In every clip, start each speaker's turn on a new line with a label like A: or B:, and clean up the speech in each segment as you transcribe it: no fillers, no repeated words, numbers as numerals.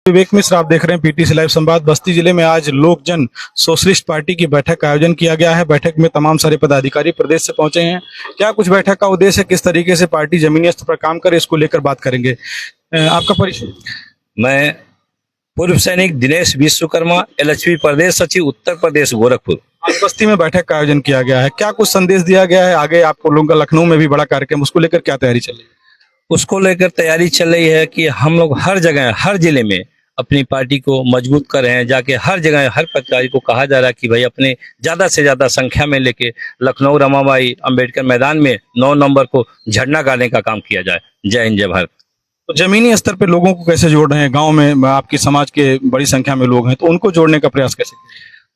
A: विवेक मिश्र, आप देख रहे हैं पीटीसी लाइव संवाद। बस्ती जिले में आज लोक जन सोशलिस्ट पार्टी की बैठक का आयोजन किया गया है। बैठक में तमाम सारे पदाधिकारी प्रदेश से पहुंचे हैं। क्या कुछ बैठक का उद्देश्य है, किस तरीके से पार्टी जमीनी स्तर पर काम करे, इसको लेकर बात करेंगे। आपका परिचय?
B: मैं पूर्व सैनिक दिनेश विश्वकर्मा, एलएचपी प्रदेश सचिव, उत्तर प्रदेश, गोरखपुर।
A: आज बस्ती में बैठक का आयोजन किया गया है, क्या कुछ संदेश दिया गया है? आगे आपको लोगों का लखनऊ में भी बड़ा कार्यक्रम, उसको लेकर क्या तैयारी चल रही है?
B: उसको लेकर तैयारी चल रही है कि हम लोग हर जगह, हर जिले में अपनी पार्टी को मजबूत कर रहे हैं। जाके हर जगह हर पदाधिकारी को कहा जा रहा है कि भाई अपने ज्यादा से ज्यादा संख्या में लेके लखनऊ रमाबाई अंबेडकर मैदान में 9 नंबर को झंडा गाड़ने का काम किया जाए। जय हिंद, जय भारत।
A: तो जमीनी स्तर पे लोगों को कैसे जोड़ रहे हैं? गांव में आपकी समाज के बड़ी संख्या में लोग हैं, तो उनको जोड़ने का प्रयास कैसे?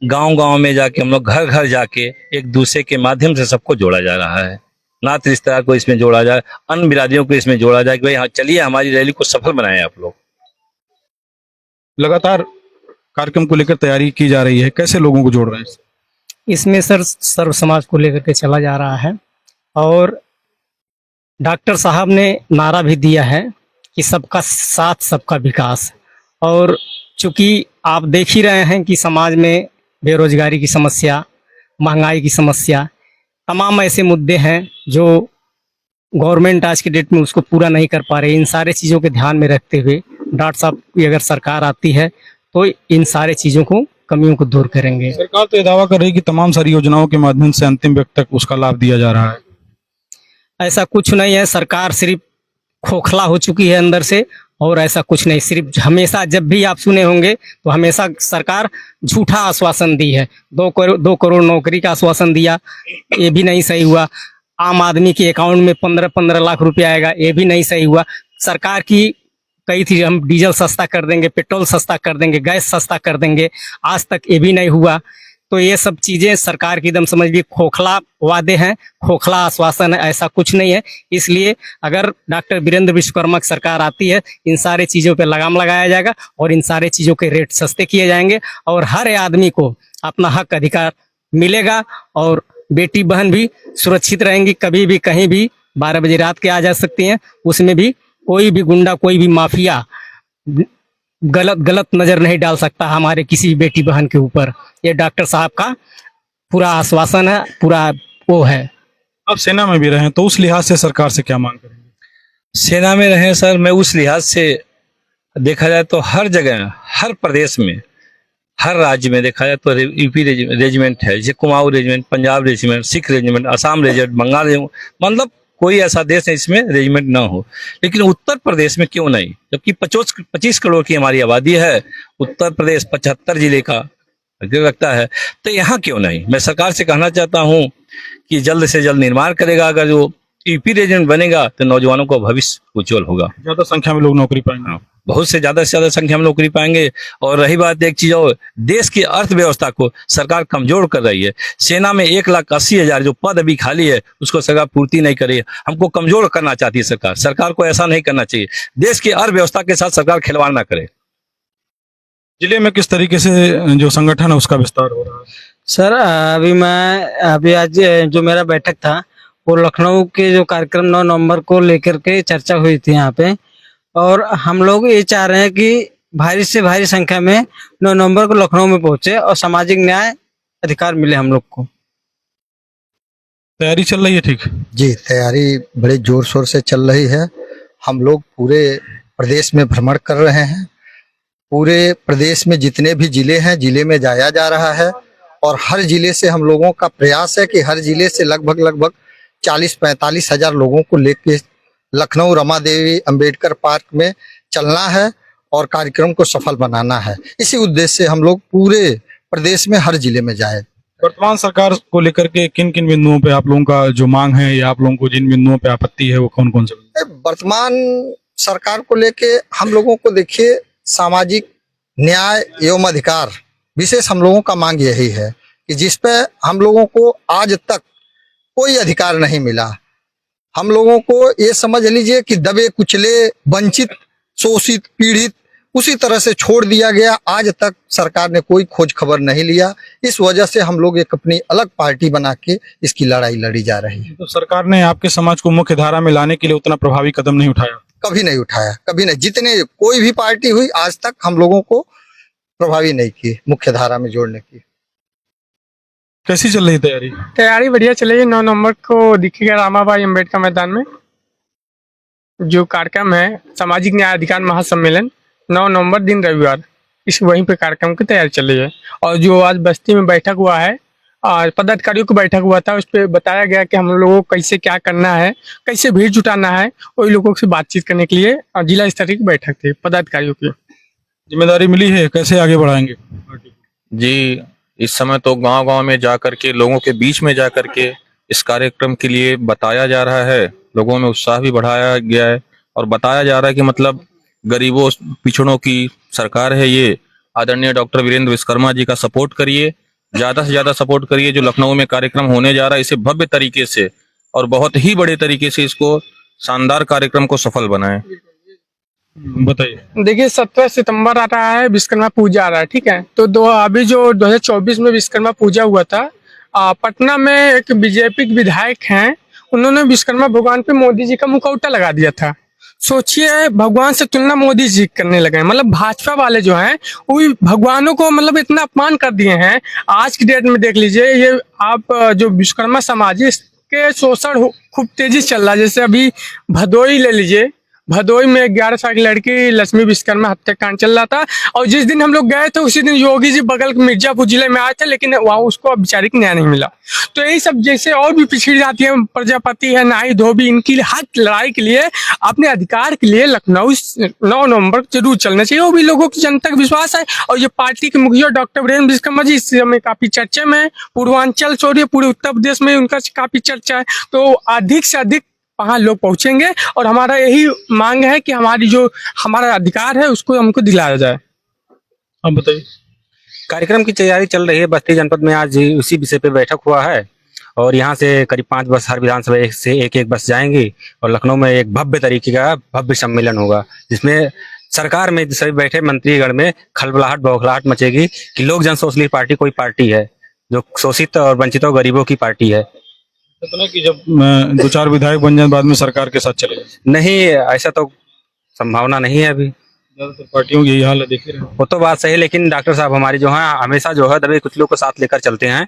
B: गांव गांव में जाके हम लोग घर घर जाके एक दूसरे के माध्यम से सबको जोड़ा जा रहा है। नात रिश्तेदार को इसमें जोड़ा जाए, अन्य बिरादरियों को इसमें जोड़ा जाए कि भाई हाँ चलिए हमारी रैली को सफल बनाएं आप लोग।
A: लगातार कार्यक्रम को लेकर तैयारी की जा रही है, कैसे लोगों को जोड़ रहे हैं?
C: इसमें सर सर्व समाज को लेकर के चला जा रहा है और डॉक्टर साहब ने नारा भी दिया है कि सबका साथ सबका विकास। और चूंकि आप देख ही रहे हैं कि समाज में बेरोजगारी की समस्या, महंगाई की समस्या, तमाम ऐसे मुद्दे हैं जो गवर्नमेंट आज के डेट में उसको पूरा नहीं कर पा रही। इन सारे चीज़ों के ध्यान में रखते हुए डॉक्टर साहब की अगर सरकार आती है तो इन सारे चीज़ों को, कमियों को दूर करेंगे।
A: सरकार तो ये दावा कर रही है कि तमाम सारी योजनाओं के माध्यम से अंतिम व्यक्ति तक उसका लाभ दिया जा रहा है।
C: ऐसा कुछ नहीं है, सरकार सिर्फ खोखला हो चुकी है अंदर से, और ऐसा कुछ नहीं। सिर्फ हमेशा जब भी आप सुने होंगे तो हमेशा सरकार झूठा आश्वासन दी है। 2 करोड़ नौकरी का आश्वासन दिया, ये भी नहीं सही हुआ। आम आदमी के अकाउंट में 15-15 लाख रुपया आएगा, ये भी नहीं सही हुआ। सरकार की कही थी हम डीजल सस्ता कर देंगे, पेट्रोल सस्ता कर देंगे, गैस सस्ता कर देंगे, आज तक ये भी नहीं हुआ। तो ये सब चीज़ें सरकार की एकदम समझ लीजिए खोखला वादे हैं, खोखला आश्वासन है, ऐसा कुछ नहीं है। इसलिए अगर डॉक्टर वीरेंद्र विश्वकर्मा की सरकार आती है, इन सारे चीज़ों पे लगाम लगाया जाएगा और इन सारे चीज़ों के रेट सस्ते किए जाएंगे और हर आदमी को अपना हक अधिकार मिलेगा और बेटी बहन भी सुरक्षित रहेंगी। कभी भी कहीं भी 12 बजे रात के आ जा सकती हैं, उसमें भी कोई भी गुंडा, कोई भी माफिया गलत नजर नहीं डाल सकता हमारे किसी बेटी बहन के ऊपर। ये डॉक्टर साहब का पूरा आश्वासन है, पूरा वो है।
A: अब सेना में भी रहे तो उस लिहाज से सरकार से क्या मांग करेंगे?
B: सेना में रहे सर, मैं उस लिहाज से देखा जाए तो हर जगह, हर प्रदेश में, हर राज्य में देखा जाए तो यूपी रेजिमेंट है, जैसे Kumaon regiment, Punjab regiment, Sikh regiment, Assam regiment, Bengal regiment, मतलब कोई ऐसा देश है इसमें रेजिमेंट ना हो। लेकिन उत्तर प्रदेश में क्यों नहीं? जबकि 25 करोड़ की हमारी आबादी है, उत्तर प्रदेश 75 जिले का रखता है, तो यहाँ क्यों नहीं? मैं सरकार से कहना चाहता हूँ कि जल्द से जल्द निर्माण करेगा। अगर जो यूपी रेजिमेंट बनेगा तो नौजवानों का भविष्य उज्जवल होगा,
A: ज्यादा संख्या में लोग नौकरी पाएंगे,
B: बहुत से ज्यादा संख्या में नौकरी पाएंगे। और रही बात एक चीज और, देश की अर्थव्यवस्था को सरकार कमजोर कर रही है। सेना में 1,80,000 जो पद अभी खाली है उसको सरकार पूर्ति नहीं करे, हमको कमजोर करना चाहती है सरकार। सरकार को ऐसा नहीं करना चाहिए, देश की अर्थव्यवस्था के साथ सरकार खिलवाड़ ना करे।
A: जिले में किस तरीके से जो संगठन है उसका विस्तार हो रहा है?
D: सर अभी आज जो मेरा बैठक था वो लखनऊ के जो कार्यक्रम 9 नवंबर को लेकर के चर्चा हुई थी यहाँ पे, और हम लोग ये चाह रहे हैं कि भारी से भारी संख्या में 9 नवंबर को लखनऊ में पहुंचे और सामाजिक न्याय अधिकार मिले हम लोग को।
A: तैयारी चल रही है? ठीक
E: जी, तैयारी बड़े जोर शोर से चल रही है। हम लोग पूरे प्रदेश में भ्रमण कर रहे हैं। पूरे प्रदेश में जितने भी जिले हैं, जिले में जाया जा रहा है और हर जिले से हम लोगों का प्रयास है कि हर जिले से लगभग 40-45 हजार लोगों को लेके लखनऊ रमा देवी अंबेडकर पार्क में चलना है और कार्यक्रम को सफल बनाना है। इसी उद्देश्य से हम लोग पूरे प्रदेश में हर जिले में जाए।
A: वर्तमान सरकार को लेकर के किन किन बिंदुओं पे आप लोगों का जो मांग है या आप लोगों को जिन बिंदुओं पे आपत्ति है वो कौन कौन से?
E: वर्तमान सरकार को लेके हम लोगों को देखिए, सामाजिक न्याय एवं अधिकार विशेष हम लोगों का मांग यही है कि जिसपे हम लोगों को आज तक कोई अधिकार नहीं मिला। हम लोगों को ये समझ लीजिए कि दबे कुचले, वंचित, शोषित, पीड़ित उसी तरह से छोड़ दिया गया। आज तक सरकार ने कोई खोज खबर नहीं लिया। इस वजह से हम लोग एक अपनी अलग पार्टी बना के इसकी लड़ाई लड़ी जा रही है।
A: तो सरकार ने आपके समाज को मुख्य धारा में लाने के लिए उतना प्रभावी कदम नहीं उठाया?
E: कभी नहीं उठाया, कभी नहीं। जितने कोई भी पार्टी हुई आज तक हम लोगों को प्रभावी नहीं की मुख्य धारा में जोड़ने की।
A: कैसी चल रही तैयारी?
F: तैयारी बढ़िया चल रही है। 9 नवंबर को दिखेगा रामाबाई अम्बेडकर मैदान में जो कार्यक्रम है सामाजिक न्याय अधिकार महासम्मेलन, 9 नवंबर दिन रविवार, इस वहीं पे कार्यक्रम की तैयारी चल रही है। और जो आज बस्ती में बैठक हुआ है, पदाधिकारियों की बैठक हुआ था, उस पर बताया गया कि हम लोगों को कैसे क्या करना है, कैसे भीड़ जुटाना है, वही लोगों से बातचीत करने के लिए जिला स्तरीय की बैठक थी पदाधिकारियों की।
A: जिम्मेदारी मिली है, कैसे आगे बढ़ाएंगे पार्टी को?
G: जी, इस समय तो गांव-गांव में जा करके लोगों के बीच में जा करके इस कार्यक्रम के लिए बताया जा रहा है, लोगों में उत्साह भी बढ़ाया गया है और बताया जा रहा है कि मतलब गरीबों पिछड़ों की सरकार है ये। आदरणीय डॉक्टर वीरेंद्र विश्वकर्मा जी का सपोर्ट करिए, ज्यादा से ज्यादा सपोर्ट करिए। जो लखनऊ में कार्यक्रम होने जा रहा है इसे भव्य तरीके से और बहुत ही बड़े तरीके से इसको शानदार कार्यक्रम को सफल बनाएं।
A: बताइए।
F: देखिए 17 सितंबर आ रहा है, विश्वकर्मा पूजा आ रहा है, ठीक है। तो अभी जो 2024 में विश्वकर्मा पूजा हुआ था, पटना में एक बीजेपी के विधायक हैं, उन्होंने विश्वकर्मा भगवान पे मोदी जी का मुखौटा लगा दिया था। सोचिए, भगवान से तुलना मोदी जी करने लगे। मतलब भाजपा वाले जो हैं वो भी भगवानों को मतलब इतना अपमान कर दिए हैं। आज की डेट में देख लीजिए, ये आप जो विश्वकर्मा समाज है इसके शोषण खूब तेजी से चल रहा है। जैसे अभी भदोई ले लीजिए, भदोई में 11 साल की लड़की लक्ष्मी विश्वकर्मा हत्याकांड चल रहा था, और जिस दिन हम लोग गए थे उसी दिन योगी जी बगल के मिर्जापुर जिले में आए थे, लेकिन वहाँ उसको बेचारी को न्याय नहीं मिला। तो यही सब जैसे और भी पिछड़ी जाती है, प्रजापति है, नाई धोबी, इनकी हक लड़ाई के लिए, अपने अधिकार के लिए लखनऊ 9 नवंबर जरूर चलना चाहिए। वो भी लोगों की जनता का विश्वास है। और ये पार्टी के मुखिया डॉक्टर वीरेंद्र विश्वकर्मा जी इस समय काफी चर्चे में है, पूर्वांचल छोड़िए पूरे उत्तर प्रदेश में उनका काफी चर्चा है। तो अधिक से अधिक वहाँ लोग पहुंचेंगे और हमारा यही मांग है कि हमारी जो हमारा अधिकार है उसको हमको दिलाया जाए।
A: अब बताइए।
H: कार्यक्रम की तैयारी चल रही है। बस्ती जनपद में आज उसी विषय पे बैठक हुआ है और यहाँ से करीब 5 बस हर विधानसभा से एक बस जाएंगी और लखनऊ में एक भव्य तरीके का भव्य सम्मेलन होगा, जिसमें सरकार में सभी बैठे मंत्रीगण में खलबलाहट बौखलाहट मचेगी कि लोक जन सोशलिस्ट पार्टी कोई पार्टी है जो शोषित और वंचितों गरीबों की पार्टी है।
A: इतना कि जब 2-4 विधायक बन जाए बाद में सरकार के साथ चले जाए।
H: नहीं, ऐसा तो संभावना नहीं है अभी।
A: ज्यादातर पार्टियों की यही हाल है, देख ही रहे हैं।
H: वो तो बात सही है, लेकिन डॉक्टर साहब हमारी जो है हमेशा जो है दबे कुचलों को साथ लेकर चलते हैं,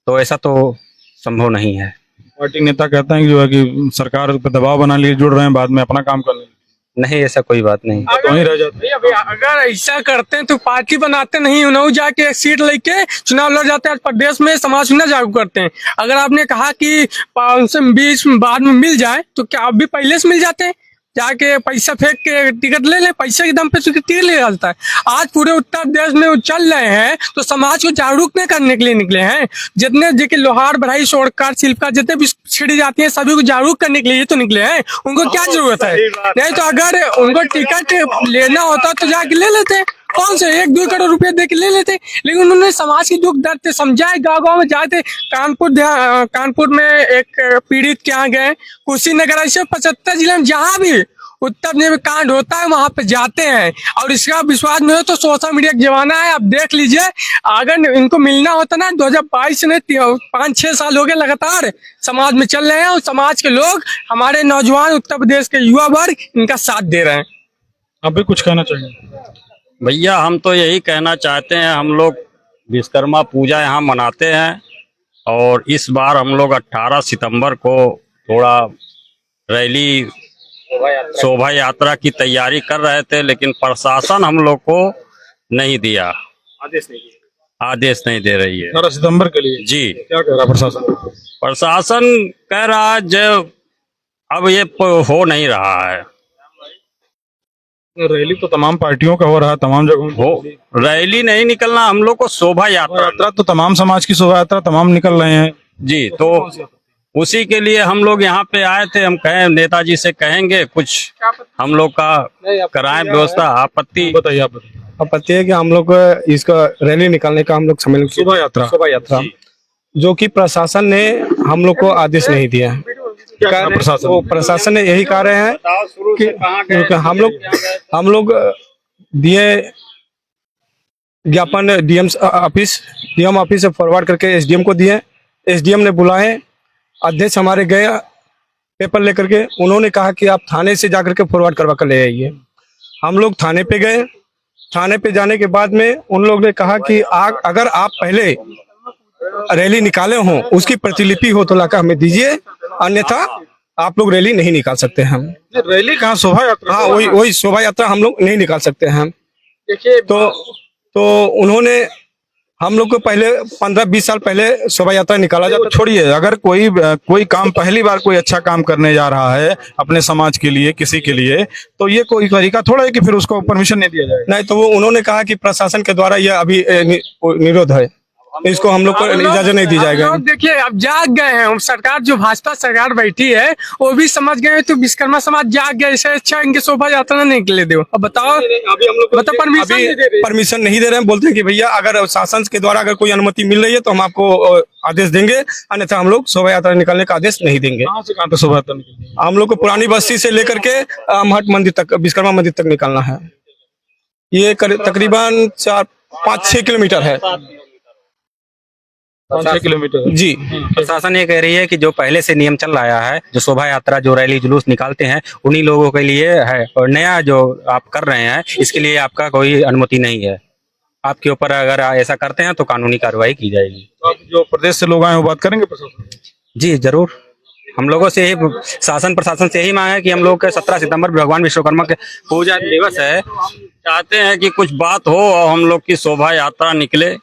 H: तो ऐसा तो संभव नहीं है।
A: पार्टी नेता कहते हैं कि जो है कि सरकार पे दबाव बना लिए जुड़ रहे हैं, बाद में अपना काम करने।
H: नहीं, ऐसा कोई बात नहीं।
A: तो वहीं रह जाते हैं।
F: अगर ऐसा करते हैं तो पार्टी बनाते नहीं, उन्होंने जाके एक सीट लेके चुनाव लड़ जाते हैं, प्रदेश में समाज सुनना जागरूक करते हैं। अगर आपने कहा कि 520 बाद में मिल जाए तो क्या आप भी पहले से मिल जाते हैं? जाके पैसा फेंक के टिकट ले ले, पैसे के दम पे टिकट ले जाता है। आज पूरे उत्तर प्रदेश में चल रहे हैं तो समाज को जागरूक नहीं करने के लिए निकले हैं। जितने देखिए लोहार बढ़ाई सोड़कार शिल्पकार जितने भी छिड़ी जाती है सभी को जागरूक करने के लिए तो निकले हैं। उनको क्या जरूरत है? नहीं तो अगर उनको टिकट लेना होता तो जाके ले लेते, कौन से 1-2 करोड़ रुपए दे के ले लेते। लेकिन उन्होंने समाज की दुख दर्द समझाए, गाँव-गाँव में जाते। कानपुर में एक पीड़ित के यहाँ गए, कुशीनगर, ऐसे 75 जिले में जहाँ भी उत्तर प्रदेश में कांड होता है वहां पे जाते हैं। और इसका विश्वास नहीं हो तो सोशल मीडिया का जमाना है, आप देख लीजिए। अगर इनको मिलना होता ना 2022 में 5-6 साल हो गए लगातार समाज में चल रहे हैं और समाज के लोग, हमारे नौजवान उत्तर प्रदेश के युवा वर्ग इनका साथ दे रहे हैं।
A: आप भी कुछ कहना चाहिए?
I: भैया हम तो यही कहना चाहते हैं, हम लोग विश्वकर्मा पूजा यहाँ मनाते हैं और इस बार हम लोग 18 सितंबर को थोड़ा रैली शोभा यात्रा की तैयारी कर रहे थे, लेकिन प्रशासन हम लोग को नहीं दिया, आदेश नहीं दे रही है।
A: 18 सितंबर के लिए
I: जी
A: क्या कह रहा प्रशासन?
I: प्रशासन कह रहा है जो अब ये हो नहीं रहा है।
A: रैली तो तमाम पार्टियों का हो रहा है, तमाम जगहों
I: हो रैली नहीं निकलना, हम लोग को शोभा
A: यात्रा तो तमाम समाज की शोभा यात्रा तमाम निकल रहे हैं
I: जी। तो उसी के लिए हम लोग यहाँ पे आए थे। हम कहें नेताजी से कहेंगे कुछ हम लोग का कराएं व्यवस्था। आपत्ति
A: बताइए, आप बताइए।
J: आपत्ति है कि हम लोग इसका रैली निकालने का हम लोग सम्मेलन
A: शोभा यात्रा
J: जो कि प्रशासन ने हम लोग को आदेश नहीं दिया है। प्रशासन ने यही कह रहे हैं कि हम लोग दिए ज्ञापन डीएम ऑफिस से फॉरवर्ड करके एसडीएम को दिए। एसडीएम ने बुलाए, अध्यक्ष हमारे गए, पेपर लेकर के उन्होंने कहा कि आप थाने से जाकर के फॉरवर्ड करवा कर ले आइए। हम लोग थाने पे गए। थाने पे जाने के बाद में उन लोगों ने कहा कि अगर आप पहले रैली निकाले हो, उसकी प्रतिलिपि हो तो लाकर हमें दीजिए, अन्यथा आप लोग रैली नहीं निकाल सकते हैं। हम
A: रैली कहाँ, शोभा यात्रा?
J: हाँ, वही शोभा यात्रा हम लोग नहीं निकाल सकते हैं।
F: देखिए
J: तो उन्होंने हम लोग को पहले 15-20 साल पहले शोभा यात्रा निकाला जाता।
A: छोड़िए, अगर कोई काम पहली बार कोई अच्छा काम करने जा रहा है अपने समाज के लिए, किसी के लिए, तो ये कोई तरीका थोड़ा है कि फिर उसको परमिशन नहीं दिया जाएगा।
J: नहीं, तो वो उन्होंने कहा कि प्रशासन के द्वारा यह अभी निरोध है, इसको हम लोग को इजाजत नहीं दी जाएगा।
F: लोग देखिए अब जाग गए हैं। सरकार जो भाजपा सरकार बैठी है वो भी समझ गए हैं, तो विश्वकर्मा समाज जाग गए। इससे अच्छा इनके शोभा यात्रा नहीं निकले दो। अब बताओ,
J: अभी हम लोग
F: मतलब
J: परमिशन नहीं दे रहे हैं। बोलते हैं कि भैया अगर शासन के द्वारा अगर कोई अनुमति मिल रही है तो हम आपको आदेश देंगे, अन्यथा हम लोग शोभा यात्रा निकालने का आदेश नहीं देंगे।
A: कहाँ से कहाँ तक शोभा यात्रा निकलेगी?
J: हम लोग को पुरानी बस्ती से लेकर के महट मंदिर तक, विश्वकर्मा मंदिर तक निकालना है। ये तकरीबन 4-5-6 किलोमीटर है।
A: 5-6 किलोमीटर
J: जी।
H: प्रशासन ये कह रही है कि जो पहले से नियम चल रहा है, जो शोभा यात्रा, जो रैली जुलूस निकालते हैं, उन्हीं लोगों के लिए है, और नया जो आप कर रहे हैं इसके लिए आपका कोई अनुमति नहीं है। आपके ऊपर अगर ऐसा करते हैं तो कानूनी कार्रवाई की जाएगी।
A: तो आप जो प्रदेश से लोग आए वो बात करेंगे प्रशासन?
H: जी जरूर। हम लोगों से ही शासन प्रशासन से यही मांग है कि हम लोग के 17 सितंबर भगवान विश्वकर्मा के पूजा दिवस है,
I: चाहते हैं कि कुछ बात हो और हम लोग की शोभा यात्रा निकले,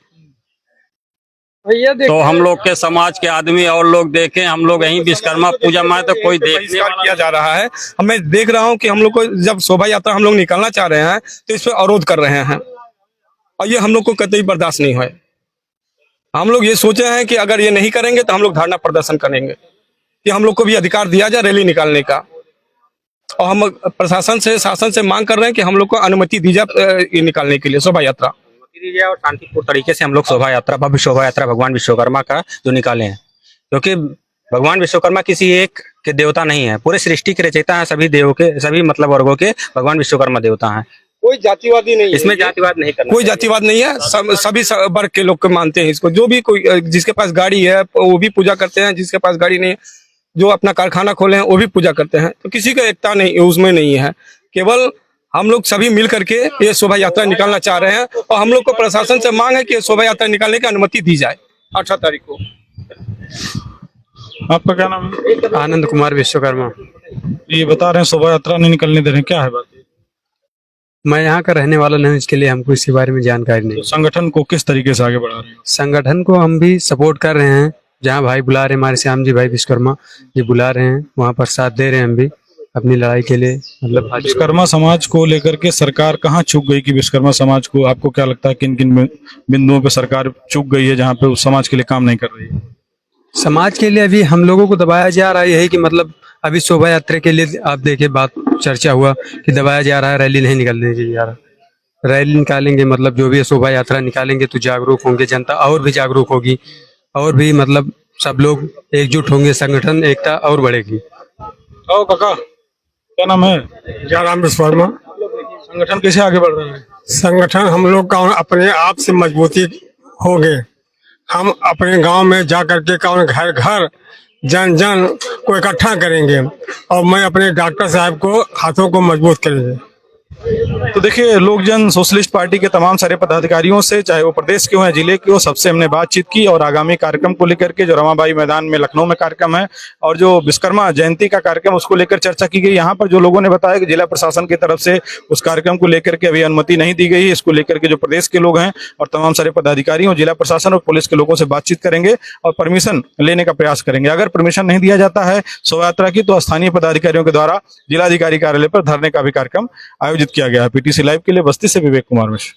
I: तो हम लोग के समाज के आदमी और लोग देखें। हम लोग यहीं विश्वकर्मा पूजा में तो कोई देखने वाला
J: किया जा रहा है। मैं देख रहा हूँ कि हम लोग को जब शोभा यात्रा हम लोग निकालना चाह रहे हैं तो इस पर अवरोध कर रहे हैं, और ये हम लोग को कतई बर्दाश्त नहीं है। हम लोग ये सोचे हैं कि अगर ये नहीं करेंगे तो हम लोग धरना प्रदर्शन करेंगे कि हम लोग को भी अधिकार दिया जाए रैली निकालने का, और हम प्रशासन से, शासन से मांग कर रहे हैं कि हम लोग को अनुमति दी जाए निकालने के लिए शोभा यात्रा
H: दी जाए, और शांतिपूर्ण तरीके से हम लोग शोभा यात्रा, भव्य शोभा यात्रा भगवान विश्वकर्मा का जो निकाले हैं। क्योंकि भगवान विश्वकर्मा किसी एक के देवता नहीं है, पूरे सृष्टि के रचयिता है, सभी देवों के, सभी मतलब वर्गों के भगवान विश्वकर्मा देवता हैं।
J: कोई जातिवादी नहीं है,
H: इसमें जातिवाद नहीं करना,
J: कोई जातिवाद नहीं है। सभी वर्ग के लोग मानते हैं इसको। जो भी कोई, जिसके पास गाड़ी है वो भी पूजा करते हैं, जिसके पास गाड़ी नहीं है, जो अपना कारखाना खोले हैं वो भी पूजा करते हैं। तो किसी का एकता नहीं उसमें नहीं है। केवल हम लोग सभी मिल करके ये शोभा यात्रा निकालना चाह रहे हैं, और हम लोग को प्रशासन से मांग है कि शोभा यात्रा निकालने की अनुमति दी जाए 18 तारीख को।
A: आपका क्या नाम है?
K: आनंद कुमार विश्वकर्मा।
A: ये बता रहे हैं शोभा यात्रा नहीं निकलने दे रहे हैं, क्या है बात?
K: मैं यहाँ का रहने वाला नहीं हूँ, इसके लिए हमको इसके बारे में जानकारी नहीं।
A: तो संगठन को किस तरीके से आगे बढ़ा रहे हैं?
K: संगठन को हम भी सपोर्ट कर रहे हैं। जहाँ भाई बुला रहे हैं, हमारे श्याम जी भाई विश्वकर्मा ये बुला रहे हैं, वहाँ पर साथ दे रहे हैं हम भी अपनी लड़ाई के लिए। मतलब
A: विश्वकर्मा समाज को लेकर के सरकार कहाँ चूक गई कि विश्वकर्मा समाज को, आपको क्या लगता है किन किन बिंदुओं पे सरकार चूक गई है जहाँ पे उस समाज के लिए काम नहीं कर रही है?
K: समाज के लिए अभी हम लोगों को दबाया जा रहा है, यही कि मतलब अभी शोभा यात्रा के लिए आप देखिए बात चर्चा हुआ कि दबाया जा रहा है, रैली नहीं निकालने जा रहा। रैली निकालेंगे मतलब जो भी शोभा यात्रा निकालेंगे तो जागरूक होंगे जनता, और भी जागरूक होगी, और भी मतलब सब लोग एकजुट होंगे, संगठन एकता और बढ़ेगी।
A: ओ काका, क्या नाम है?
L: जयराम विश्वकर्मा।
A: संगठन कैसे आगे बढ़ रहा है?
L: संगठन हम लोग का अपने आप से मजबूती हो गए। हम अपने गांव में जा करके कौन घर घर जन जन को इकट्ठा करेंगे, और मैं अपने डॉक्टर साहब को हाथों को मजबूत करेंगे।
A: तो देखिए, लोक जन सोशलिस्ट पार्टी के तमाम सारे पदाधिकारियों से, चाहे वो प्रदेश के हो या जिले के हो, सबसे हमने बातचीत की, और आगामी कार्यक्रम को लेकर के जो रमाबाई मैदान में लखनऊ में कार्यक्रम है और जो विश्वकर्मा जयंती का कार्यक्रम उसको लेकर चर्चा की गई। यहाँ पर जो लोगों ने बताया कि जिला प्रशासन की तरफ से उस कार्यक्रम को लेकर के अभी अनुमति नहीं दी गई है। इसको लेकर के जो प्रदेश के लोग हैं और तमाम सारे पदाधिकारी और जिला प्रशासन और पुलिस के लोगों से बातचीत करेंगे और परमिशन लेने का प्रयास करेंगे। अगर परमिशन नहीं दिया जाता है शोभा यात्रा की, तो स्थानीय पदाधिकारियों के द्वारा जिलाधिकारी कार्यालय पर धरने का भी कार्यक्रम आयोजित किया गया है। पीटीसी लाइव के लिए बस्ती से विवेक कुमार मिश्र।